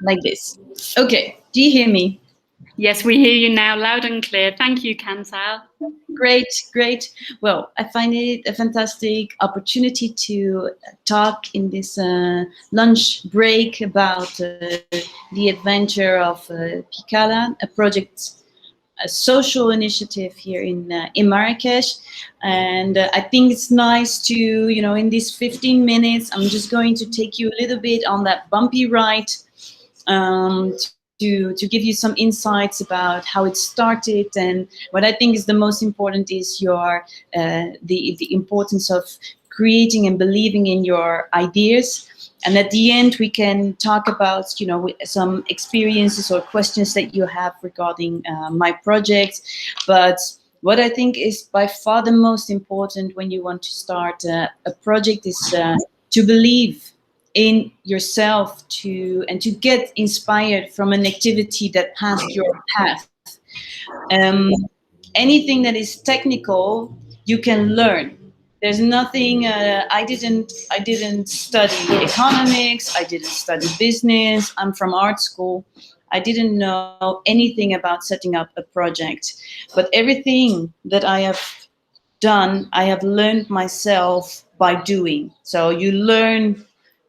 like this. Okay, do you hear me? Yes, we hear you now loud and clear. Thank you, Cantal. Great, great. Well, I find it a fantastic opportunity to talk in this lunch break about the adventure of Pikala, a project, a social initiative here in Marrakech. And I think it's nice to, in these 15 minutes, I'm just going to take you a little bit on that bumpy ride, to give you some insights about how it started. And what I think is the most important is the importance of creating and believing in your ideas. And at the end, we can talk about, some experiences or questions that you have regarding my project. But what I think is by far the most important when you want to start a project is to believe in yourself, and to get inspired from an activity that passed your path. Um, Anything that is technical, you can learn. There's nothing. I didn't study economics. I didn't study business. I'm from art school. I didn't know anything about setting up a project, but everything that I have done, I have learned myself by doing. So you learn.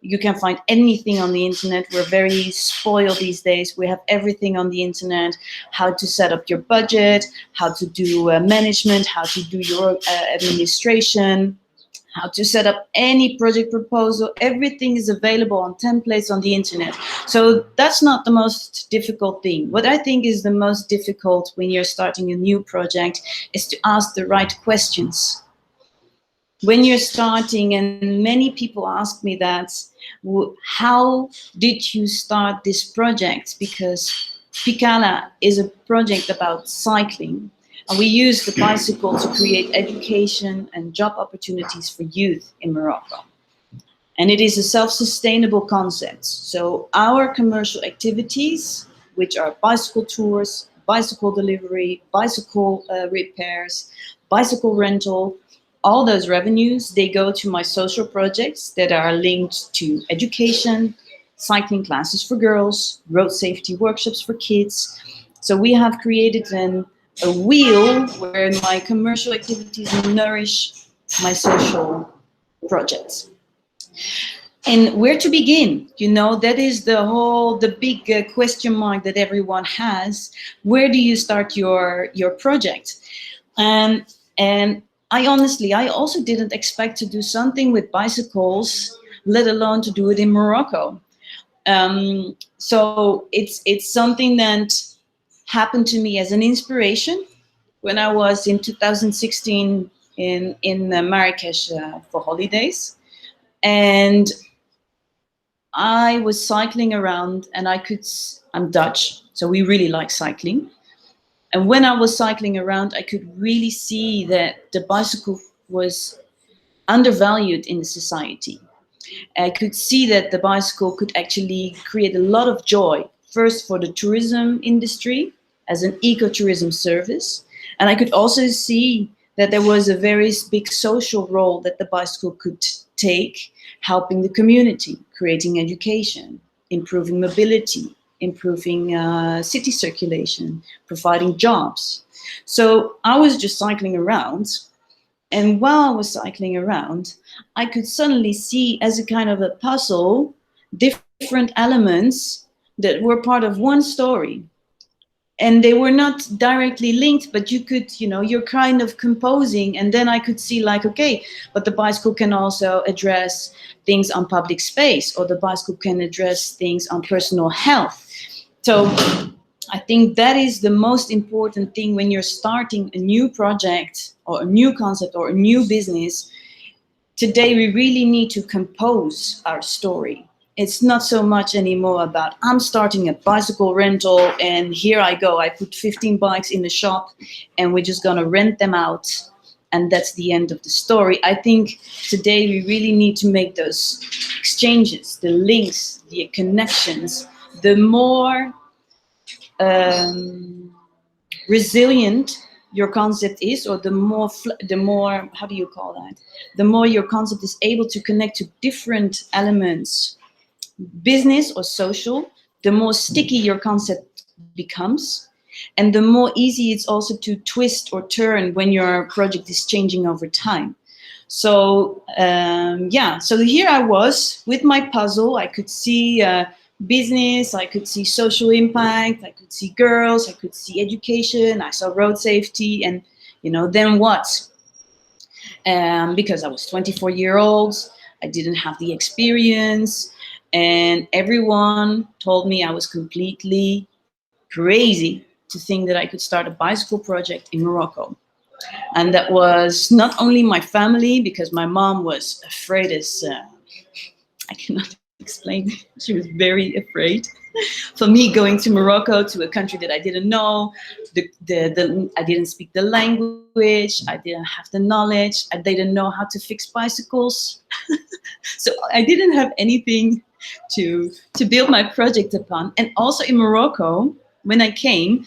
You can find anything on the internet. We're very spoiled these days. We have everything on the internet. How to set up your budget, how to do management, how to do your administration, how to set up any project proposal. Everything is available on templates on the internet. So that's not the most difficult thing. What I think is the most difficult when you're starting a new project is to ask the right questions. When you're starting, and many people ask me that, how did you start this project? Because Pikala is a project about cycling. And we use the bicycle to create education and job opportunities for youth in Morocco. And it is a self-sustainable concept. So our commercial activities, which are bicycle tours, bicycle delivery, bicycle repairs, bicycle rental, all those revenues, they go to my social projects that are linked to education, cycling classes for girls, road safety workshops for kids. So we have created a wheel where my commercial activities nourish my social projects. And where to begin? That is the big question mark that everyone has. Where do you start your project? And I also didn't expect to do something with bicycles, let alone to do it in Morocco. So it's something that happened to me as an inspiration when I was in 2016 in Marrakech for holidays. And I was cycling around, and I'm Dutch, so we really like cycling. And when I was cycling around, I could really see that the bicycle was undervalued in the society. I could see that the bicycle could actually create a lot of joy, first for the tourism industry as an ecotourism service. And I could also see that there was a very big social role that the bicycle could take, helping the community, creating education, improving mobility, improving city circulation, providing jobs. So I was just cycling around, and while I was cycling around, I could suddenly see, as a kind of a puzzle, different elements that were part of one story. And they were not directly linked, but you could, you're kind of composing. And then I could see okay, but the bicycle can also address things on public space, or the bicycle can address things on personal health. So I think that is the most important thing when you're starting a new project or a new concept or a new business. Today, we really need to compose our story. It's not so much anymore about, I'm starting a bicycle rental and here I go. I put 15 bikes in the shop and we're just going to rent them out. And that's the end of the story. I think today we really need to make those exchanges, the links, the connections. The more resilient your concept is, or the more, how do you call that? The more your concept is able to connect to different elements, business or social, the more sticky your concept becomes, and the more easy it's also to twist or turn when your project is changing over time. So so here I was with my puzzle. I could see business, I could see social impact, I could see girls, I could see education, I saw road safety, and then what? Because I was 24-year-old, I didn't have the experience, and everyone told me I was completely crazy to think that I could start a bicycle project in Morocco. And that was not only my family, because my mom was afraid as I cannot explain. She was very afraid for me going to Morocco, to a country that I didn't know. I didn't speak the language. I didn't have the knowledge. I didn't know how to fix bicycles. So I didn't have anything to build my project upon. And also in Morocco, when I came,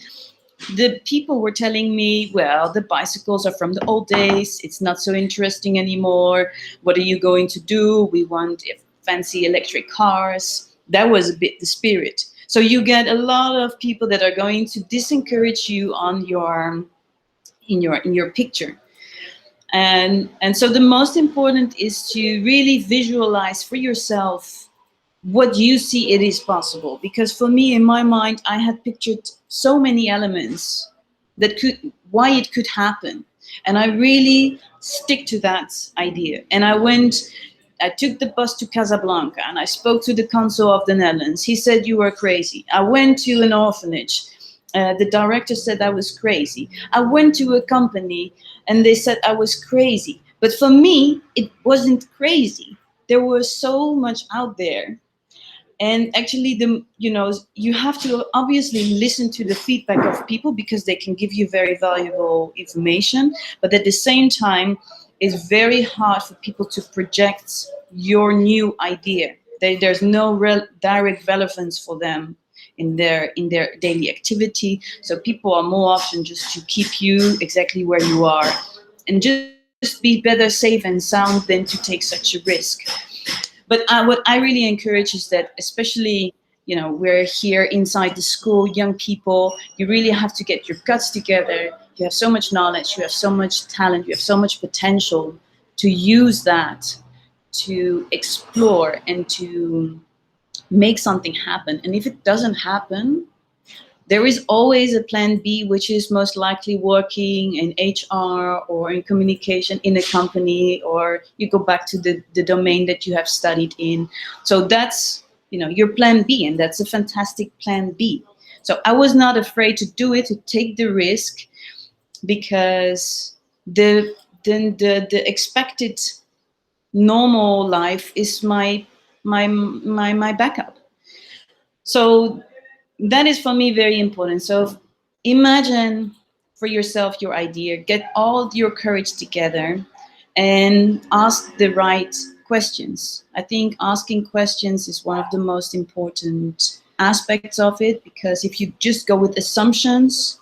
the people were telling me, well, the bicycles are from the old days. It's not so interesting anymore. What are you going to do? We want fancy electric cars. That was a bit the spirit. So you get a lot of people that are going to disencourage you on in your picture. And so the most important is to really visualize for yourself what you see it is possible. Because for me, in my mind, I had pictured so many elements why it could happen. And I really stick to that idea. And I took the bus to Casablanca and I spoke to the consul of the Netherlands. He said, you are crazy. I went to an orphanage. The director said I was crazy. I went to a company and they said I was crazy. But for me, it wasn't crazy. There was so much out there. And actually, you have to obviously listen to the feedback of people, because they can give you very valuable information. But at the same time, it's very hard for people to project your new idea. There's no direct relevance for them in their daily activity. So people are more often just to keep you exactly where you are, and just be better safe and sound than to take such a risk. But what I really encourage is that, especially, we're here inside the school, young people, you really have to get your guts together. You have so much knowledge, you have so much talent, you have so much potential to use that to explore and to make something happen. And if it doesn't happen, there is always a plan B, which is most likely working in HR or in communication in a company, or you go back to the domain that you have studied in. So that's, your plan B, and that's a fantastic plan B. So I was not afraid to do it, to take the risk, because the expected normal life is my backup. So that is for me very important. So imagine for yourself your idea, get all your courage together and ask the right questions. I think asking questions is one of the most important aspects of it, because if you just go with assumptions,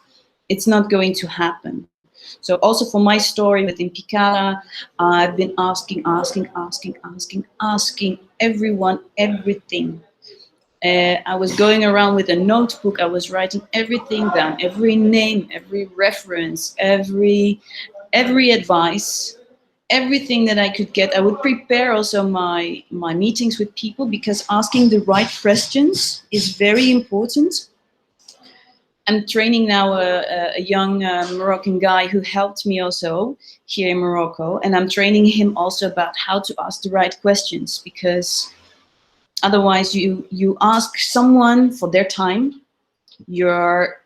it's not going to happen. So also for my story within Pikala, I've been asking everyone everything. I was going around with a notebook. I was writing everything down, every name, every reference, every advice, everything that I could get. I would prepare also my meetings with people, because asking the right questions is very important. I'm training now a young Moroccan guy who helped me also here in Morocco, and I'm training him also about how to ask the right questions, because otherwise you ask someone for their time, you're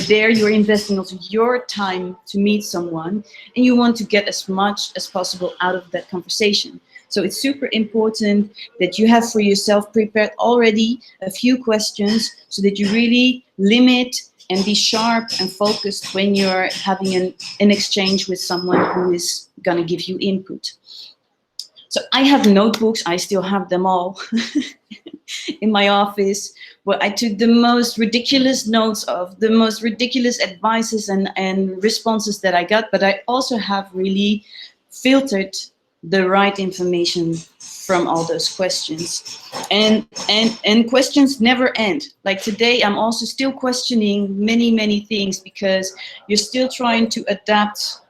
there, you're investing also your time to meet someone, and you want to get as much as possible out of that conversation. So it's super important that you have for yourself prepared already a few questions, so that you really limit and be sharp and focused when you're having an exchange with someone who is going to give you input. So I have notebooks, I still have them all in my office, where I took the most ridiculous notes of the most ridiculous advices and responses that I got. But I also have really filtered the right information from all those questions. And questions never end. Like today, I'm also still questioning many things, because you're still trying to adapt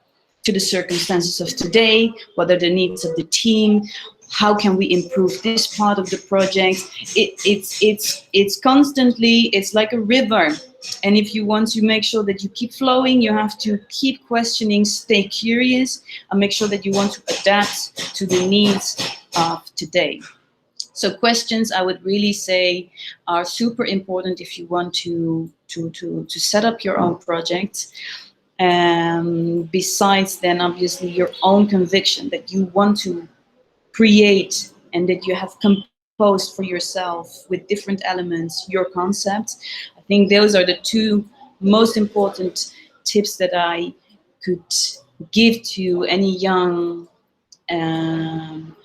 to the circumstances of today. What are the needs of the team? How can we improve this part of the project? It's constantly, it's like a river. And if you want to make sure that you keep flowing, you have to keep questioning, stay curious, and make sure that you want to adapt to the needs of today. So questions, I would really say, are super important if you want to set up your own project. Besides then, obviously, your own conviction that you want to create and that you have composed for yourself with different elements your concept. I think those are the two most important tips that I could give to any young,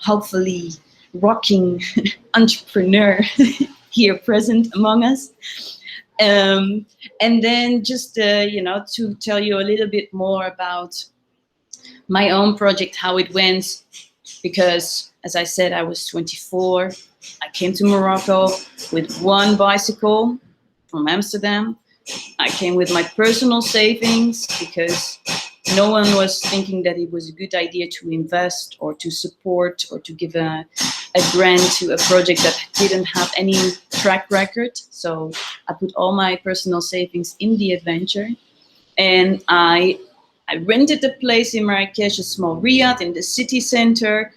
hopefully rocking entrepreneur here present among us. And then just to tell you a little bit more about my own project, how it went, because as I said, I was 24. I came to Morocco with one bicycle from Amsterdam. I came with my personal savings because no one was thinking that it was a good idea to invest or to support or to give a grant to a project that didn't have any track record. So I put all my personal savings in the adventure, and I rented a place in Marrakech, a small riad in the city center.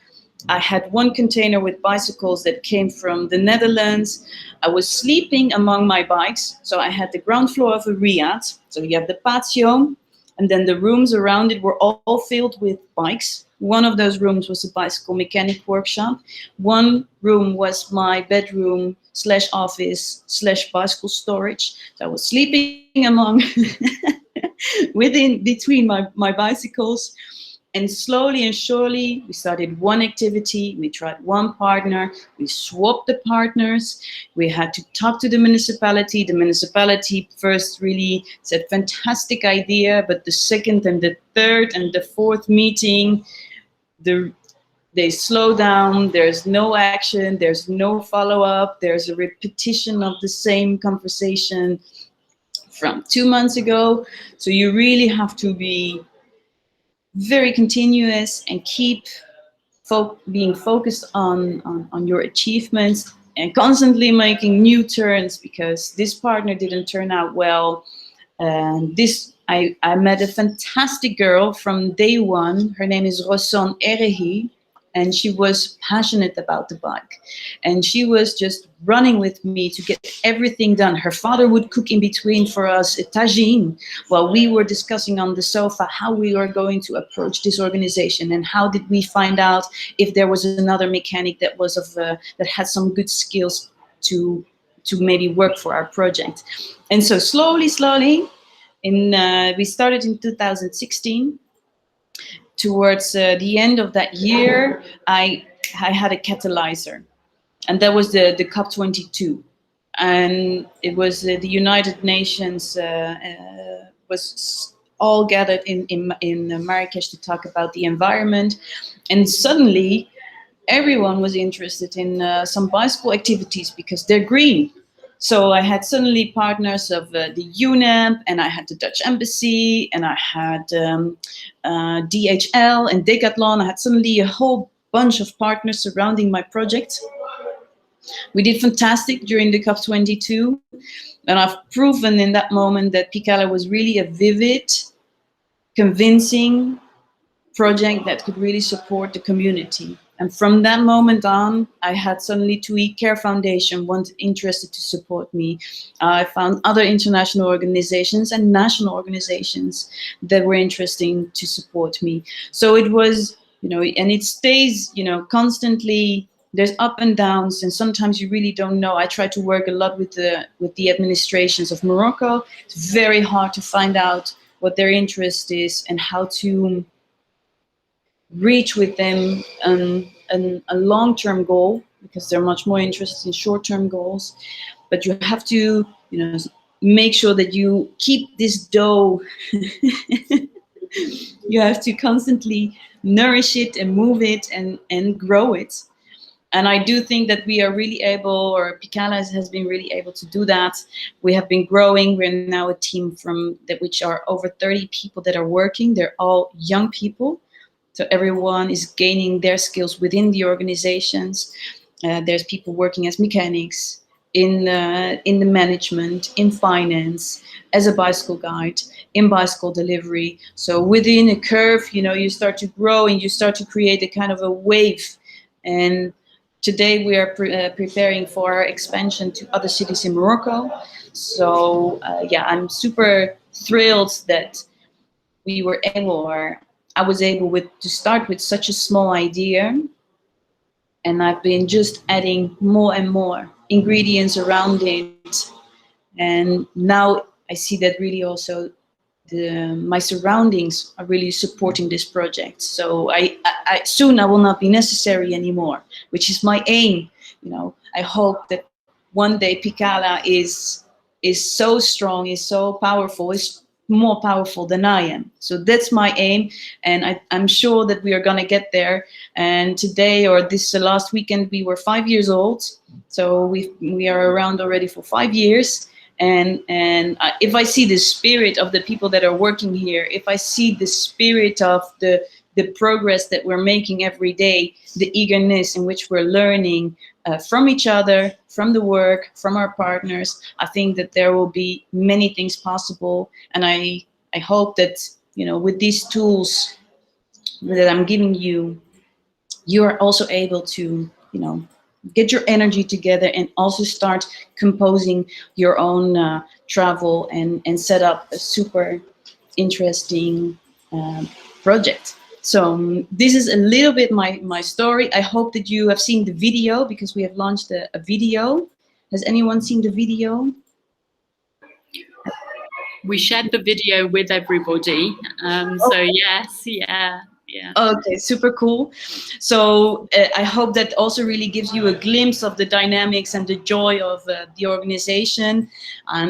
I had one container with bicycles that came from the Netherlands. I was sleeping among my bikes. So I had the ground floor of a riad. So you have the patio, and then the rooms around it were all filled with bikes. One of those rooms was a bicycle mechanic workshop. One room was my bedroom / office / bicycle storage. So I was sleeping among between my bicycles. And slowly and surely, we started one activity, we tried one partner, we swapped the partners, we had to talk to the municipality. The municipality first really said, fantastic idea, but the second and the third and the fourth meeting, they slow down, there's no action, there's no follow-up, there's a repetition of the same conversation from 2 months ago. So you really have to be very continuous and keep being focused on your achievements and constantly making new turns, because this partner didn't turn out well. And I met a fantastic girl from day one. Her name is Rossan Erehi, and she was passionate about the bike. And she was just running with me to get everything done. Her father would cook in between for us a tagine while we were discussing on the sofa how we were going to approach this organization and how did we find out if there was another mechanic that was that had some good skills to maybe work for our project. And so slowly, we started in 2016. Towards the end of that year, I had a catalyzer, and that was the COP22, and it was the United Nations was all gathered in Marrakech to talk about the environment, and suddenly everyone was interested in some bicycle activities because they're green. So I had suddenly partners of the UNEP, and I had the Dutch Embassy, and I had DHL and Decathlon. I had suddenly a whole bunch of partners surrounding my project. We did fantastic during the COP22, and I've proven in that moment that Pikala was really a vivid, convincing project that could really support the community. And from that moment on, I had suddenly TUI Care Foundation interested to support me. I found other international organizations and national organizations that were interesting to support me. So it was, and it stays, constantly. There's up and downs, and sometimes you really don't know. I try to work a lot with the administrations of Morocco. It's very hard to find out what their interest is and how to reach with them a long-term goal, because they're much more interested in short-term goals. But you have to, make sure that you keep this dough. You have to constantly nourish it and move it and grow it. And I do think that we are really able, or Pikala has been really able to do that. We have been growing. We're now a team which are over 30 people that are working. They're all young people. So everyone is gaining their skills within the organizations. There's people working as mechanics, in the management, in finance, as a bicycle guide, in bicycle delivery. So within a curve, you start to grow and you start to create a kind of a wave. And today we are preparing for our expansion to other cities in Morocco. So I'm super thrilled that we were able, or I was able to start with such a small idea. And I've been just adding more and more ingredients around it. And now I see that really also my surroundings are really supporting this project. So soon I will not be necessary anymore, which is my aim. I hope that one day Pikala is so strong, is so powerful, is more powerful than I am. So that's my aim, and I'm sure that we are gonna get there. And today, or this last weekend, we were 5 years old. So we are around already for 5 years. And if I see the spirit of the people that are working here, if I see the spirit of the progress that we're making every day, the eagerness in which we're learning from each other, from the work, from our partners, I think that there will be many things possible. And I hope that, with these tools that I'm giving you, you are also able to, get your energy together and also start composing your own travel and set up a super interesting project. So this is a little bit my story. I hope that you have seen the video, because we have launched a video. Has anyone seen the video? We shared the video with everybody. So yes, yeah. Okay, super cool. So I hope that also really gives you a glimpse of the dynamics and the joy of the organization.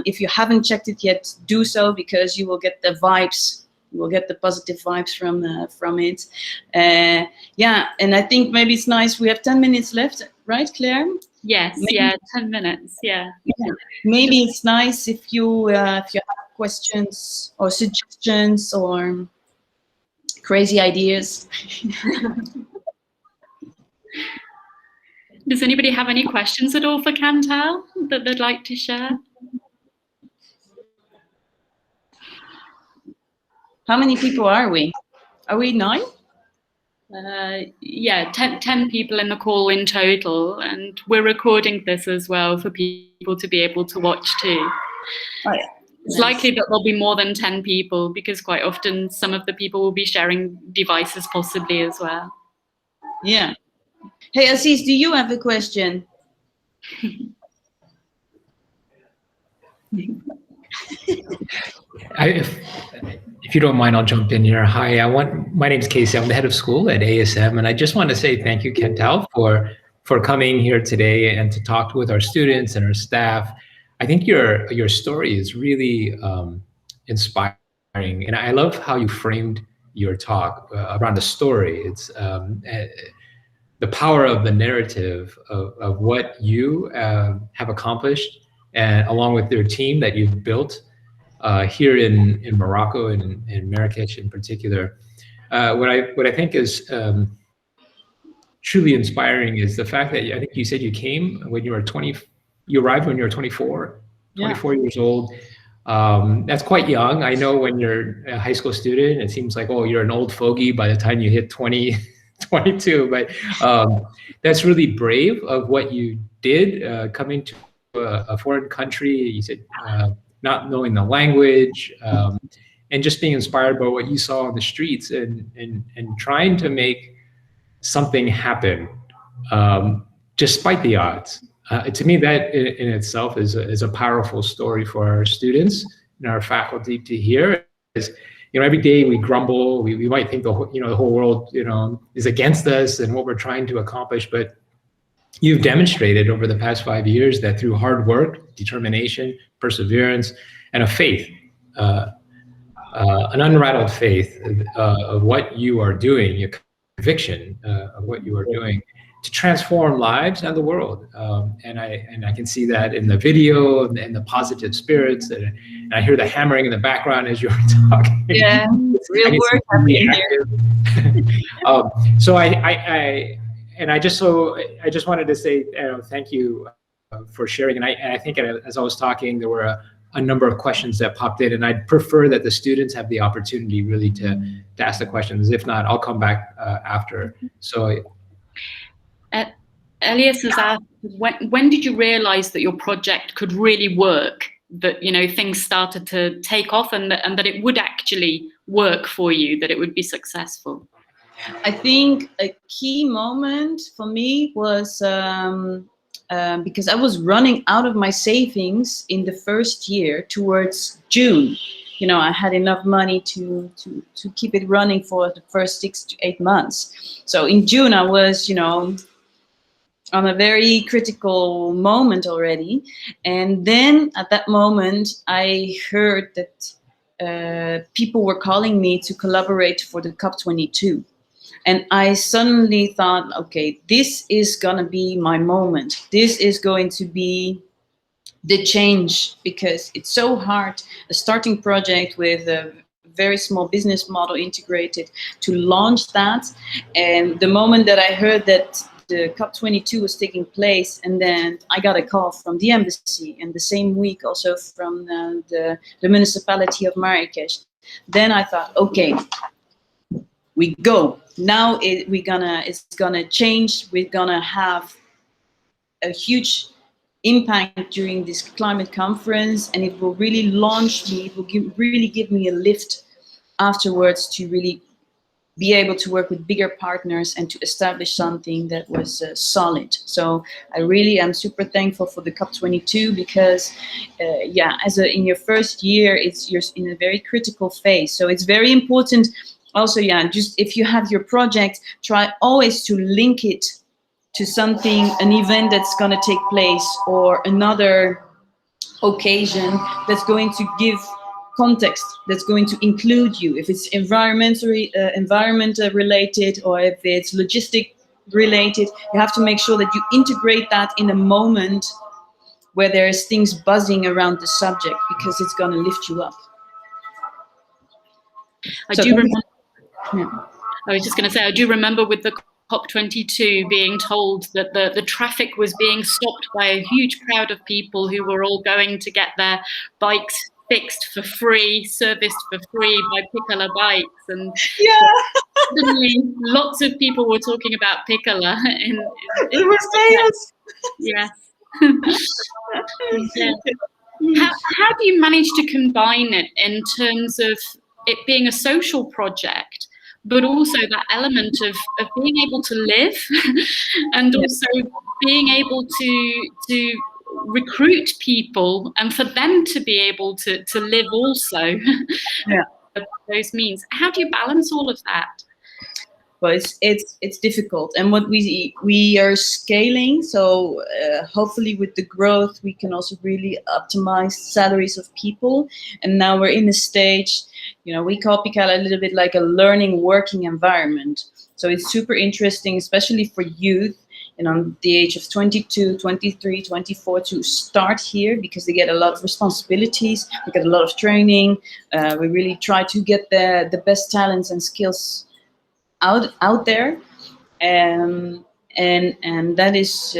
If you haven't checked it yet, do so, because you will get the vibes. You will get the positive vibes from it. And I think maybe it's nice. We have 10 minutes left, right, Claire? Yes, 10 minutes, yeah. Maybe it's nice if you have questions or suggestions or crazy ideas. Does anybody have any questions at all for Cantal that they'd like to share? How many people are we? Are we 9? Yeah, 10 people in the call in total, and we're recording this as well for people to be able to watch too. Oh, yeah. It's likely that there'll be more than 10 people, because quite often some of the people will be sharing devices possibly as well. Yeah. Hey, Aziz, do you have a question? If you don't mind, I'll jump in here. Hi, my name's Casey. I'm the head of school at ASM, and I just want to say thank you, Cantal, for coming here today and to talk with our students and our staff. I think your story is really inspiring, and I love how you framed your talk around the story. It's the power of the narrative of what you have accomplished, and along with your team that you've built here in Morocco and in Marrakech in particular. What I think is truly inspiring is the fact that I think you said you came when you were 20. You arrived when you were 24 years old. That's quite young. I know when you're a high school student, it seems like, oh, you're an old fogey by the time you hit 20, 22. But that's really brave of what you did coming to a foreign country. You said not knowing the language and just being inspired by what you saw on the streets and trying to make something happen despite the odds. To me, that in itself is a powerful story for our students and our faculty to hear. Every day we grumble, we might think the whole world is against us and what we're trying to accomplish, but you've demonstrated over the past 5 years that through hard work, determination, perseverance, and a faith, an unrattled faith of what you are doing, you conviction of what you are doing to transform lives and the world. And I can see that in the video and the positive spirits, and I hear the hammering in the background as you're talking. Yeah, real work happening here. So I just wanted to say thank you for sharing. And I think as I was talking, there were a number of questions that popped in, and I'd prefer that the students have the opportunity really to ask the questions. If not, I'll come back after. So. Elias has asked, when did you realize that your project could really work, that things started to take off, and that it would actually work for you, that it would be successful? I think a key moment for me was because I was running out of my savings in the first year towards June. I had enough money to keep it running for the first 6 to 8 months. So in June, I was, on a very critical moment already. And then at that moment, I heard that people were calling me to collaborate for the COP22. And I suddenly thought, okay, this is going to be my moment. This is going to be the change, because it's so hard, a starting project with a very small business model integrated, to launch that. And the moment that I heard that the COP22 was taking place, and then I got a call from the embassy, and the same week also from the municipality of Marrakech, then I thought, okay, we go. Now it's gonna change. We're gonna have a huge impact during this climate conference, and it will really launch me. It will really give me a lift afterwards to really be able to work with bigger partners and to establish something that was solid. So I really am super thankful for the COP22, because in your first year, you're in a very critical phase. So it's very important also, just if you have your project, try always to link it to something, an event that's going to take place, or another occasion that's going to give context, that's going to include you. If it's environment related, or if it's logistic related, you have to make sure that you integrate that in a moment where there's things buzzing around the subject, because it's going to lift you up. I was just going to say, I do remember with the COP22 being told that the traffic was being stopped by a huge crowd of people who were all going to get their bikes fixed for free, serviced for free by Pikala bikes, and suddenly lots of people were talking about Pikala. It was famous. Yes. How do you manage to combine it in terms of it being a social project, but also that element of being able to live and also being able to recruit people, and for them to be able to live also? Those means. How do you balance all of that? Well, it's difficult, and what we are scaling. So hopefully, with the growth, we can also really optimize salaries of people. And now we're in a stage, we call Pikala a little bit like a learning working environment. So it's super interesting, especially for youth, the age of 22, 23, 24, to start here, because they get a lot of responsibilities, we get a lot of training. We really try to get the best talents and skills out there, and that is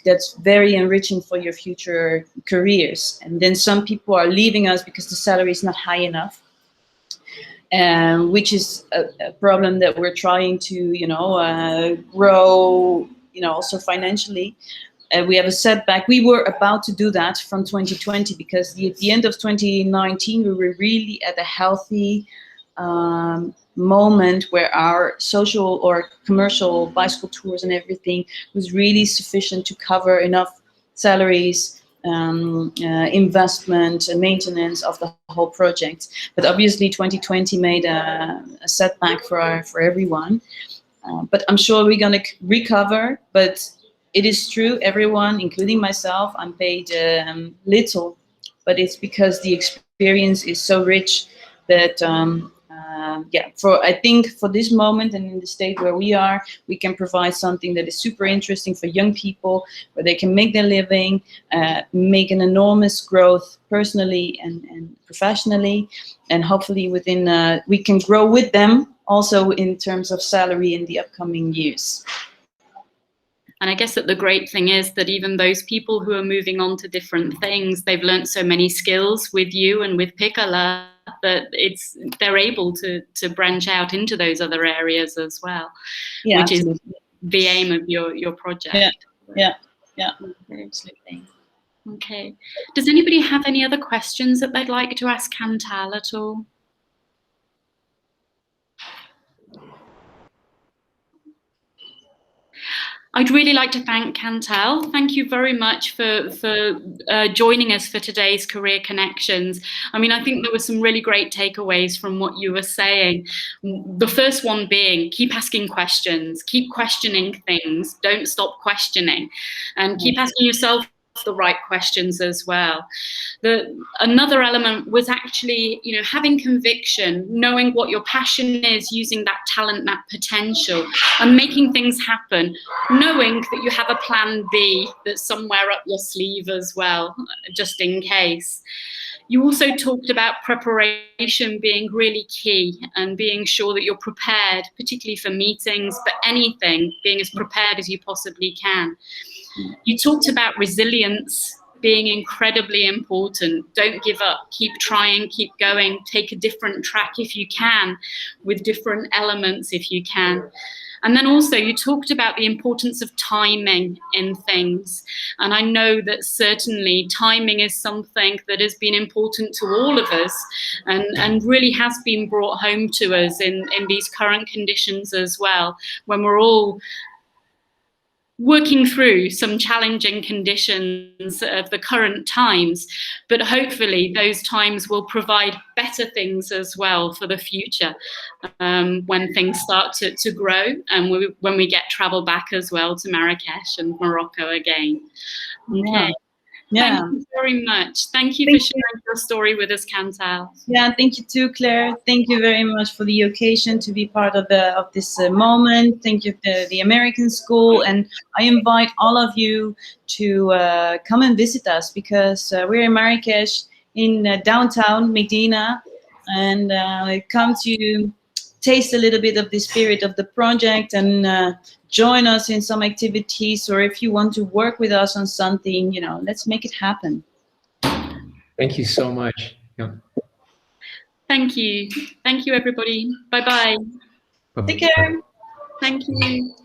that's very enriching for your future careers. And then some people are leaving us because the salary is not high enough, which is a problem that we're trying to grow, also financially. We have a setback. We were about to do that from 2020, because at the end of 2019 we were really at a healthy moment where our social or commercial bicycle tours and everything was really sufficient to cover enough salaries, investment and maintenance of the whole project. But obviously 2020 made a setback for everyone. But I'm sure we're going to recover. But it is true, everyone, including myself, I'm paid little, but it's because the experience is so rich that I think for this moment and in the state where we are, we can provide something that is super interesting for young people, where they can make their living, make an enormous growth personally and professionally, and hopefully we can grow with them also in terms of salary in the upcoming years. And I guess that the great thing is that even those people who are moving on to different things, they've learned so many skills with you and with Pikala that they're able to branch out into those other areas as well, which absolutely. Is the aim of your project. Yeah, absolutely. Okay. Does anybody have any other questions that they'd like to ask Cantal at all? I'd really like to thank Cantal. Thank you very much for joining us for today's Career Connections. I mean, I think there were some really great takeaways from what you were saying. The first one being, keep asking questions, keep questioning things, don't stop questioning, and keep asking yourself the right questions as well. Another element was actually, having conviction, knowing what your passion is, using that talent, that potential, and making things happen, knowing that you have a plan B that's somewhere up your sleeve as well, just in case. You also talked about preparation being really key and being sure that you're prepared, particularly for meetings, but anything, being as prepared as you possibly can. You talked about resilience being incredibly important. Don't give up, keep trying, keep going, take a different track if you can, with different elements if you can. And then also you talked about the importance of timing in things. And I know that certainly timing is something that has been important to all of us and really has been brought home to us in these current conditions as well, when we're all working through some challenging conditions of the current times, but hopefully those times will provide better things as well for the future, when things start to grow and when we get travel back as well to Marrakech and Morocco again. Okay. Yeah. Thank you very much. Thank you for sharing your story with us, Cantal. Yeah, thank you too, Claire. Thank you very much for the occasion to be part of this moment. Thank you to the American School, and I invite all of you to come and visit us, because we're in Marrakech, in downtown Medina, and come to taste a little bit of the spirit of the project and join us in some activities, or if you want to work with us on something, let's make it happen. Thank you so much. Yeah. Thank you. Thank you, everybody. Bye-bye. Take care. Thank you.